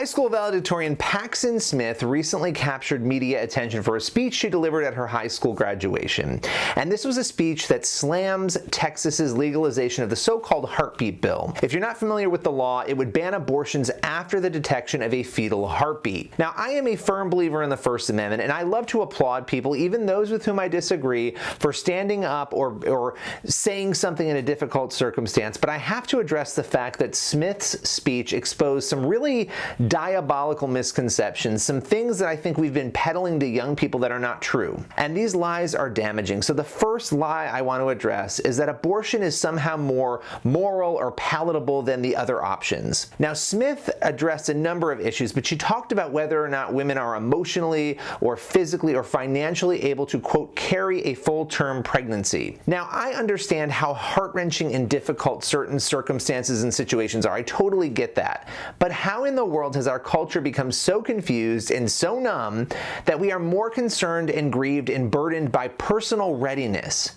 school valedictorian Paxton Smith recently captured media attention for a speech she delivered at her high school graduation. And this was a speech that slams Texas's legalization of the so-called heartbeat bill. If you're not familiar with the law, it would ban abortions after the detection of a fetal heartbeat. Now, I am a firm believer in the First Amendment, and I love to applaud people, even those with whom I disagree, for standing up or saying something in a difficult circumstance. But I have to address the fact that Smith's speech exposed some really diabolical misconceptions, some things that I think we've been peddling to young people that are not true. And these lies are damaging. So the first lie I want to address is that abortion is somehow more moral or palatable than the other options. Now, Smith addressed a number of issues, but she talked about whether or not women are emotionally or physically or financially able to, quote, carry a full-term pregnancy. Now, I understand how heart-wrenching and difficult certain circumstances and situations are. I totally get that. But how in the world has our culture become so confused and so numb that we are more concerned and grieved and burdened by personal readiness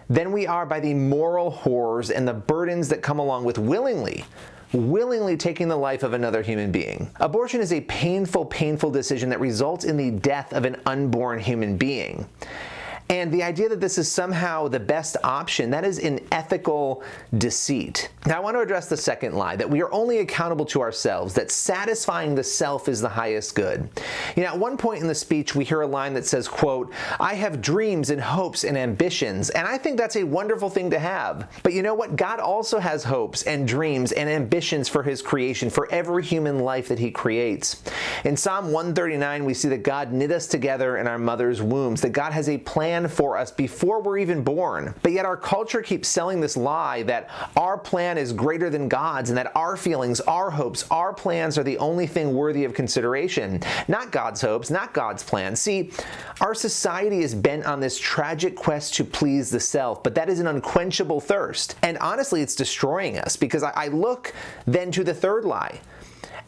than we are by the moral horrors and the burdens that come along with willingly taking the life of another human being? Abortion is a painful, painful decision that results in the death of an unborn human being. And the idea that this is somehow the best option, that is an ethical deceit. Now, I want to address the second lie, that we are only accountable to ourselves, that satisfying the self is the highest good. You know, at one point in the speech, we hear a line that says, quote, "I have dreams and hopes and ambitions," and I think that's a wonderful thing to have. But you know what? God also has hopes and dreams and ambitions for his creation, for every human life that he creates. In Psalm 139, we see that God knit us together in our mother's wombs, that God has a plan for us before we're even born. But yet our culture keeps selling this lie that our plan is greater than God's and that our feelings, our hopes, our plans are the only thing worthy of consideration. Not God's hopes, not God's plans. See, our society is bent on this tragic quest to please the self, but that is an unquenchable thirst. And honestly, it's destroying us, because I look then to the third lie.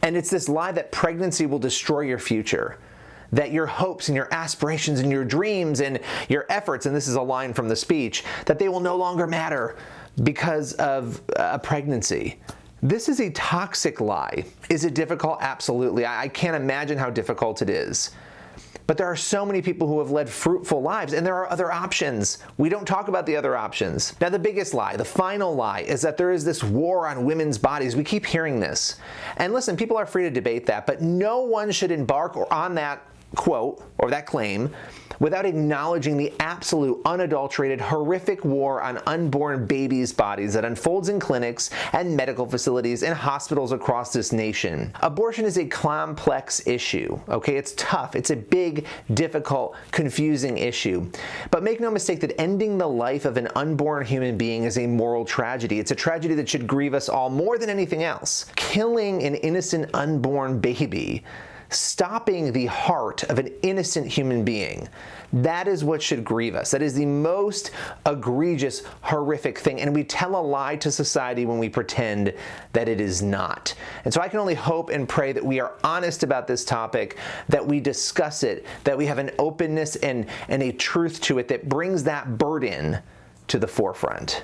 And it's this lie that pregnancy will destroy your future, that your hopes and your aspirations and your dreams and your efforts, and this is a line from the speech, that they will no longer matter because of a pregnancy. This is a toxic lie. Is it difficult? Absolutely. I can't imagine how difficult it is. But there are so many people who have led fruitful lives, and there are other options. We don't talk about the other options. Now, the biggest lie, the final lie, is that there is this war on women's bodies. We keep hearing this. And listen, people are free to debate that, but no one should embark on that quote or that claim without acknowledging the absolute, unadulterated, horrific war on unborn babies' bodies that unfolds in clinics and medical facilities and hospitals across this nation. Abortion is a complex issue, okay? It's tough. It's a big, difficult, confusing issue. But make no mistake that ending the life of an unborn human being is a moral tragedy. It's a tragedy that should grieve us all more than anything else. Killing an innocent unborn baby, stopping the heart of an innocent human being, that is what should grieve us. That is the most egregious, horrific thing. And we tell a lie to society when we pretend that it is not. And so I can only hope and pray that we are honest about this topic, that we discuss it, that we have an openness and a truth to it that brings that burden to the forefront.